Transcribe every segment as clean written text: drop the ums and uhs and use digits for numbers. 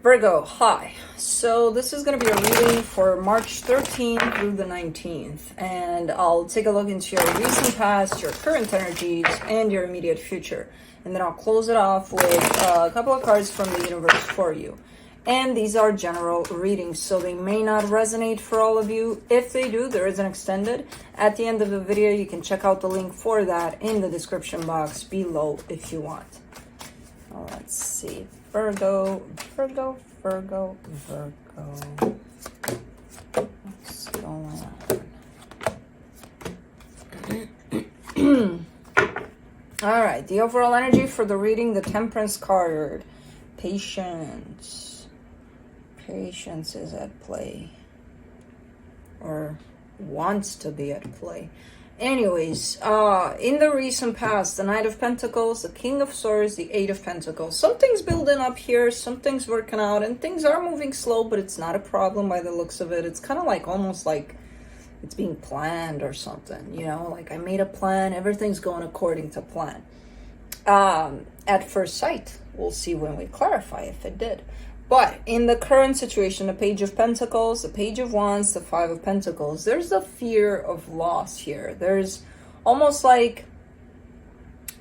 Virgo, hi. So this is going to be a reading for March 13th through the 19th. And I'll take a look into your recent past, your current energies, and your immediate future. And then I'll close it off with a couple of cards from the universe for you. And these are general readings, so they may not resonate for all of you. If they do, there is an extended. At the end of the video, you can check out the link for that in the description box below if you want. Let's see. Virgo. What's going on? All right. The overall energy for the reading, the Temperance card. Patience. Patience is at play. Or wants to be at play. Anyways, in the recent past, the Knight of Pentacles, the King of Swords, the Eight of Pentacles. Something's building up here, something's working out, and things are moving slow, but it's not a problem by the looks of it. It's kind of like, almost like it's being planned or something, you know? Like, I made a plan, everything's going according to plan. At first sight, we'll see when we clarify if it did. But in the current situation, the Page of Pentacles, the Page of Wands, the Five of Pentacles, there's a fear of loss here. There's almost like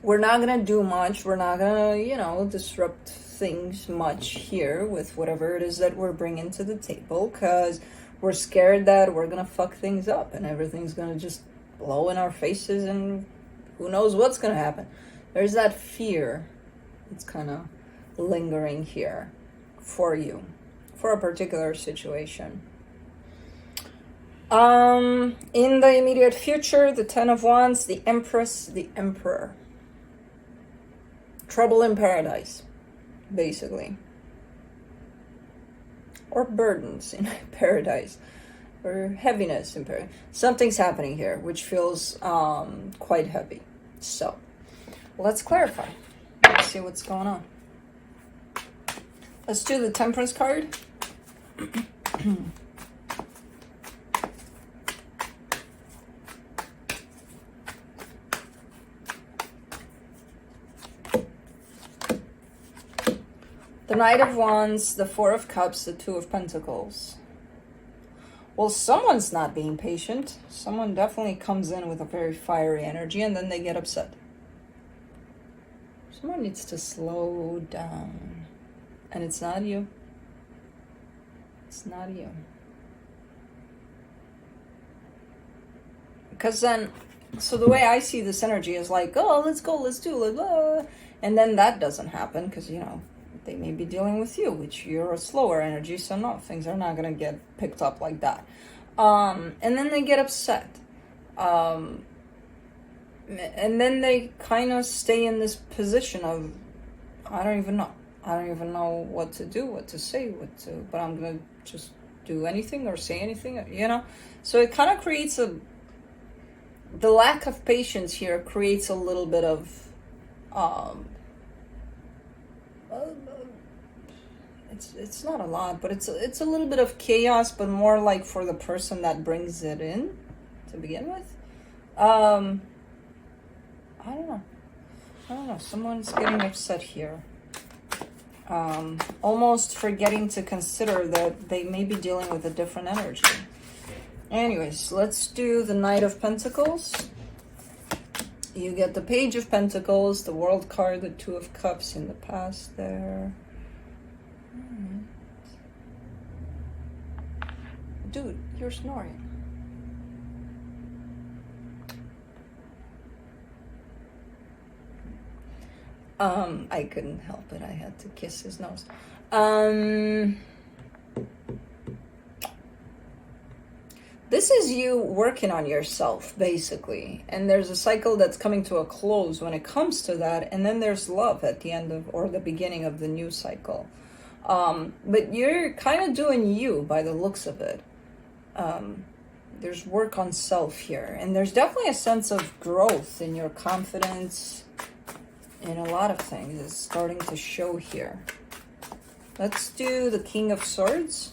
we're not going to do much. We're not going to, you know, disrupt things much here with whatever it is that we're bringing to the table, because we're scared that we're going to fuck things up and everything's going to just blow in our faces and who knows what's going to happen. There's that fear. It's kind of lingering here for you, for a particular situation. In the immediate future, the Ten of Wands, the Empress, the Emperor. Trouble in paradise, basically. Or burdens in paradise. Or heaviness in paradise. Something's happening here, which feels quite heavy. So, let's clarify. Let's see what's going on. Let's do the Temperance card. The Knight of Wands, the Four of Cups, the Two of Pentacles. Well, someone's not being patient. Someone definitely comes in with a very fiery energy and then they get upset. Someone needs to slow down. And it's not you. It's not you. Because then, so the way I see this energy is like, oh, let's go, let's do it. And then that doesn't happen because, you know, they may be dealing with you, which you're a slower energy. So no, things are not going to get picked up like that. And then they get upset. And then they kind of stay in this position of, I don't even know. I don't even know what to do, what to say, but I'm going to just do anything or say anything, you know? So it kind of creates the lack of patience here creates a little bit of, it's not a lot, but it's a little bit of chaos, but more like for the person that brings it in to begin with. I don't know. Someone's getting upset here. Almost forgetting to consider that they may be dealing with a different energy. Anyways, let's do the Knight of Pentacles. You get the Page of Pentacles, the World card, the Two of Cups in the past there. Dude, you're snoring. I couldn't help it. I had to kiss his nose. This is you working on yourself, basically. And there's a cycle that's coming to a close when it comes to that. And then there's love at the end of, or the beginning of the new cycle. But you're kind of doing you by the looks of it. There's work on self here. And there's definitely a sense of growth in your confidence. And a lot of things is starting to show here. Let's do the King of Swords.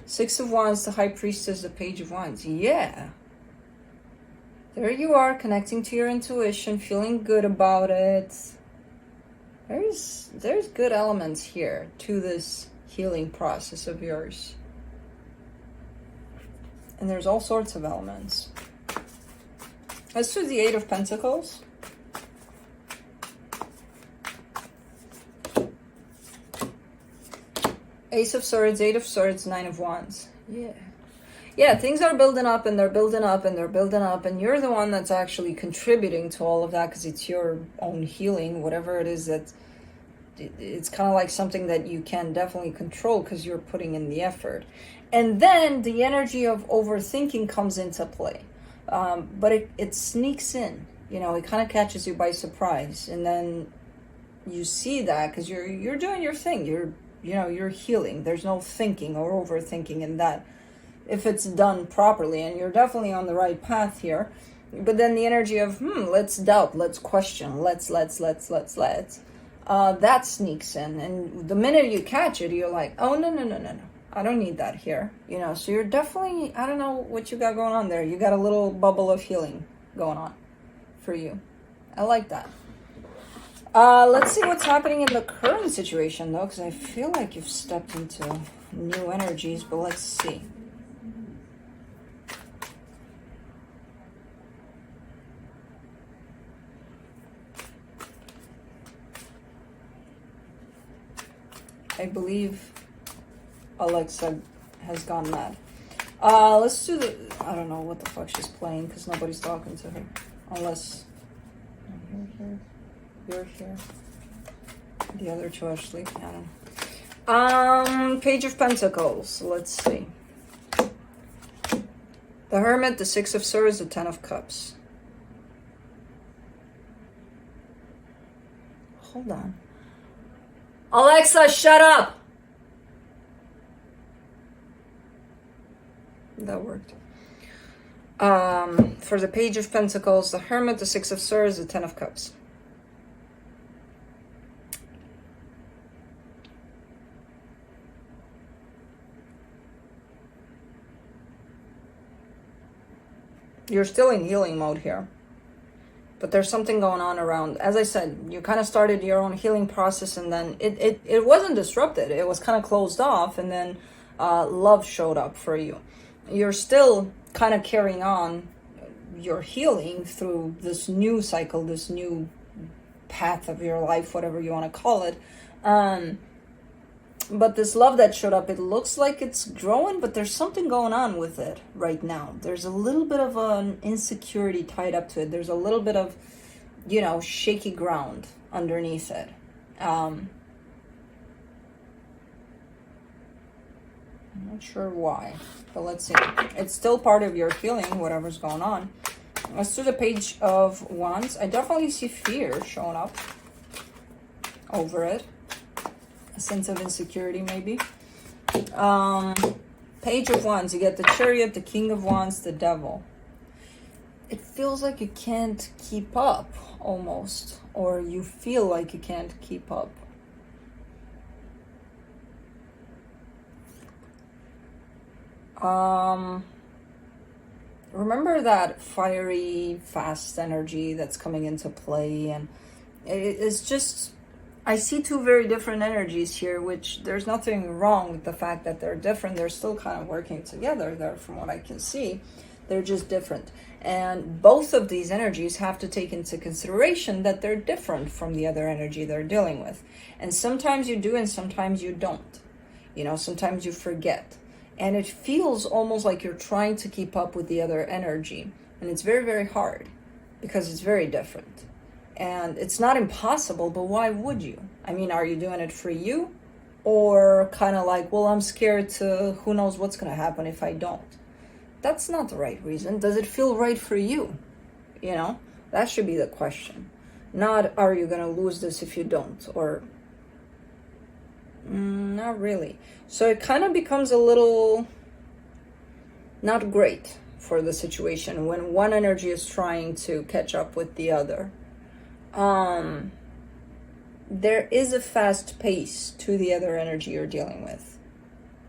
Six of Wands, the High Priestess, the Page of Wands. Yeah. There you are, connecting to your intuition, feeling good about it. There's good elements here to this healing process of yours. And there's all sorts of elements. Let's do the Eight of Pentacles. Ace of Swords, Eight of Swords, Nine of Wands. Yeah. Yeah, things are building up and they're building up and they're building up, and you're the one that's actually contributing to all of that because it's your own healing, whatever it is that it's kind of like something that you can definitely control because you're putting in the effort. And then the energy of overthinking comes into play. But it sneaks in, you know, it kind of catches you by surprise. And then you see that because you're doing your thing. You're healing. There's no thinking or overthinking in that if it's done properly, and you're definitely on the right path here. But then the energy of, let's doubt, let's question, let's, that sneaks in. And the minute you catch it, you're like, oh, no. I don't need that here. You know, so you're definitely, I don't know what you got going on there. You got a little bubble of healing going on for you. I like that. Let's see what's happening in the current situation, though, because I feel like you've stepped into new energies, but let's see. I believe Alexa has gone mad. Let's do the... I don't know what the fuck she's playing because nobody's talking to her. Unless... You're here. The other two are asleep. I don't know. Page of Pentacles. Let's see. The Hermit, the Six of Swords, the Ten of Cups. Hold on. Alexa, shut up! That worked. For the Page of Pentacles, the Hermit, the Six of Swords, the Ten of Cups. You're still in healing mode here. But there's something going on around. As I said, you kind of started your own healing process, and then it wasn't disrupted. It was kind of closed off, and then love showed up for you. You're still kind of carrying on your healing through this new cycle, this new path of your life, whatever you want to call it. But this love that showed up, it looks like it's growing, but there's something going on with it right now. There's a little bit of an insecurity tied up to it. There's a little bit of, you know, shaky ground underneath it. I'm not sure why, but let's see. It's still part of your healing, whatever's going on. Let's do the Page of Wands. I definitely see fear showing up over it. A sense of insecurity, maybe. Page of Wands, you get the Chariot, the King of Wands, the Devil. It feels like you can't keep up, almost. Or you feel like you can't keep up. Remember that fiery, fast energy that's coming into play, and it's just... I see two very different energies here, which there's nothing wrong with the fact that they're different. They're still kind of working together there from what I can see. They're just different. And both of these energies have to take into consideration that they're different from the other energy they're dealing with. And sometimes you do and sometimes you don't. You know, sometimes you forget. And it feels almost like you're trying to keep up with the other energy. And it's very, very hard because it's very different. And it's not impossible, but why would you? I mean, are you doing it for you? Or kind of like, well, I'm scared to, who knows what's going to happen if I don't? That's not the right reason. Does it feel right for you? You know, that should be the question. Not, are you going to lose this if you don't? Or, not really. So it kind of becomes a little not great for the situation when one energy is trying to catch up with the other. There is a fast pace to the other energy you're dealing with.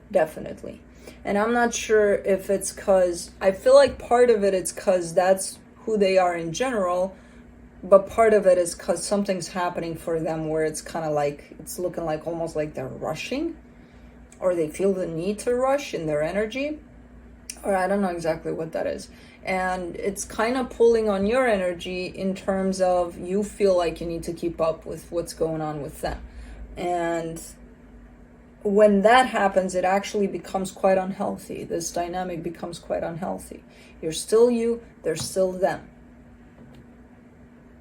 Definitely. And I'm not sure if it's because, I feel like part of it it's because that's who they are in general, But part of it is because something's happening for them where it's kind of like, it's looking like almost like they're rushing, or they feel the need to rush in their energy, or I don't know exactly what that is. And it's kind of pulling on your energy in terms of you feel like you need to keep up with what's going on with them. And when that happens, it actually becomes quite unhealthy. This dynamic becomes quite unhealthy. You're still you, they're still them.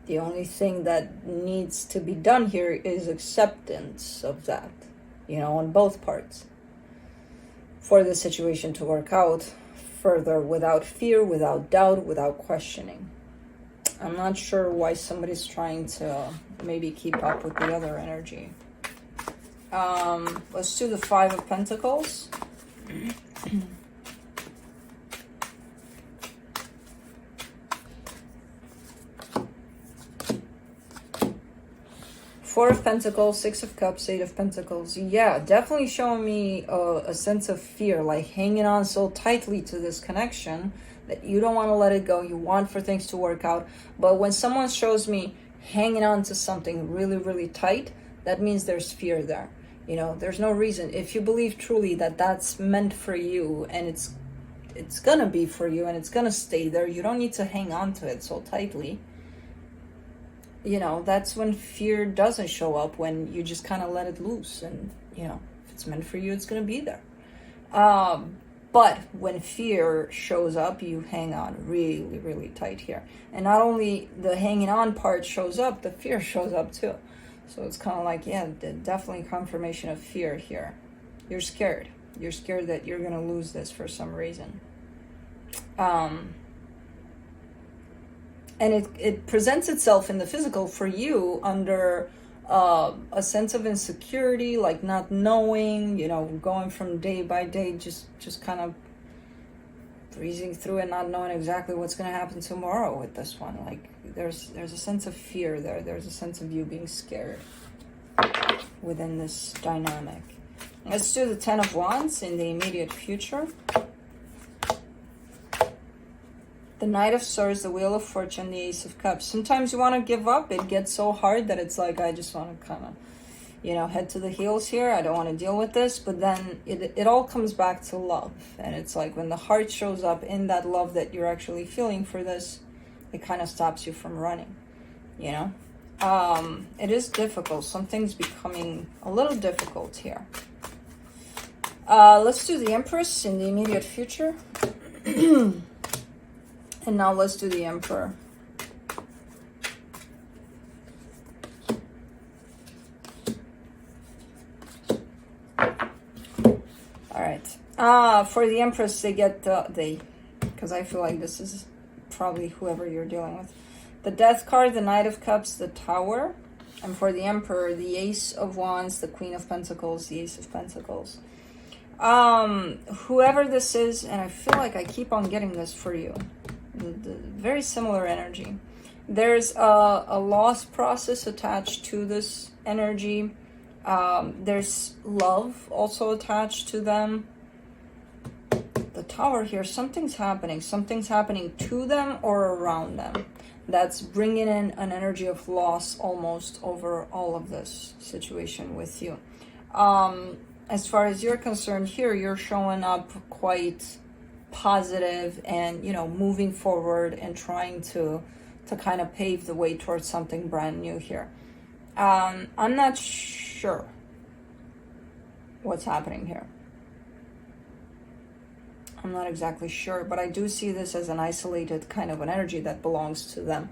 The only thing that needs to be done here is acceptance of that, on both parts, for the situation to work out further without fear, without doubt, without questioning. I'm not sure why somebody's trying to maybe keep up with the other energy. Let's do the Five of Pentacles. Four of Pentacles, Six of Cups, Eight of Pentacles. Yeah, definitely showing me a sense of fear, like hanging on so tightly to this connection that you don't want to let it go. You want for things to work out. But when someone shows me hanging on to something really, really tight, that means there's fear there. There's no reason. If you believe truly that that's meant for you, and it's going to be for you, and it's going to stay there, you don't need to hang on to it so tightly. That's when fear doesn't show up, when you just kind of let it loose. And, if it's meant for you, it's going to be there. But when fear shows up, you hang on really, really tight here. And not only the hanging on part shows up, the fear shows up too. So it's kind of like, yeah, definitely confirmation of fear here. You're scared. You're scared that you're going to lose this for some reason. And it presents itself in the physical for you under a sense of insecurity, like not knowing, going from day by day, just kind of breezing through it, not knowing exactly what's going to happen tomorrow with this one. Like there's a sense of fear there. There's a sense of you being scared within this dynamic. Let's do the Ten of Wands in the immediate future. The Knight of Swords, the Wheel of Fortune, the Ace of Cups. Sometimes you want to give up. It gets so hard that it's like, I just want to kind of, head to the heels here. I don't want to deal with this. But then it all comes back to love. And it's like when the heart shows up in that love that you're actually feeling for this, it kind of stops you from running, It is difficult. Something's becoming a little difficult here. Let's do the Empress in the immediate future. And now let's do the Emperor. All right. For the Empress, they get because I feel like this is probably whoever you're dealing with. The Death card, the Knight of Cups, the Tower. And for the Emperor, the Ace of Wands, the Queen of Pentacles, the Ace of Pentacles. Whoever this is, and I feel like I keep on getting this for you. Very similar energy. There's a loss process attached to this energy. There's love also attached to them. The Tower here, something's happening. Something's happening to them or around them. That's bringing in an energy of loss almost over all of this situation with you. As far as you're concerned here, you're showing up quite positive and moving forward and trying to kind of pave the way towards something brand new here. I'm not sure what's happening here. I'm not exactly sure, but I do see this as an isolated kind of an energy that belongs to them,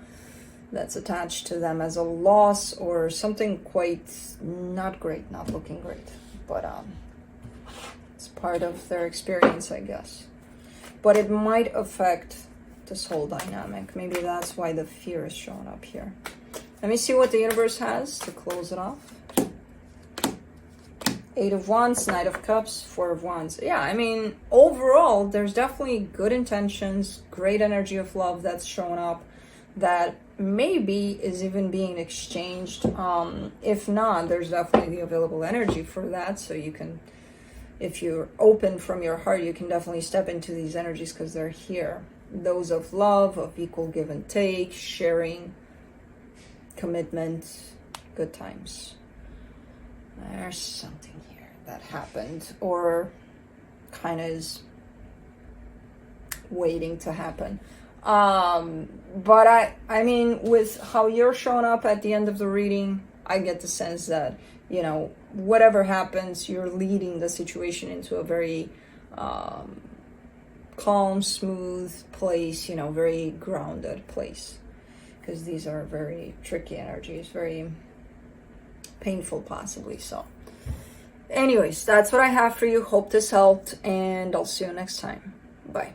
that's attached to them as a loss or something quite not great, not looking great, but it's part of their experience, I guess. But it might affect this whole dynamic. Maybe that's why the fear is showing up here. Let me see what the universe has to close it off. Eight of Wands, Knight of Cups, Four of Wands. Yeah, I mean, overall, there's definitely good intentions, great energy of love that's showing up that maybe is even being exchanged. If not, there's definitely the available energy for that. So you can, if you're open from your heart, you can definitely step into these energies because they're here. Those of love, of equal give and take, sharing, commitment, good times. There's something here that happened or kind of is waiting to happen. But I mean, with how you're showing up at the end of the reading, I get the sense that, you know, whatever happens, you're leading the situation into a very calm, smooth place, you know, very grounded place. Because these are very tricky energies, very painful possibly. So anyways, that's what I have for you. Hope this helped, and I'll see you next time. Bye.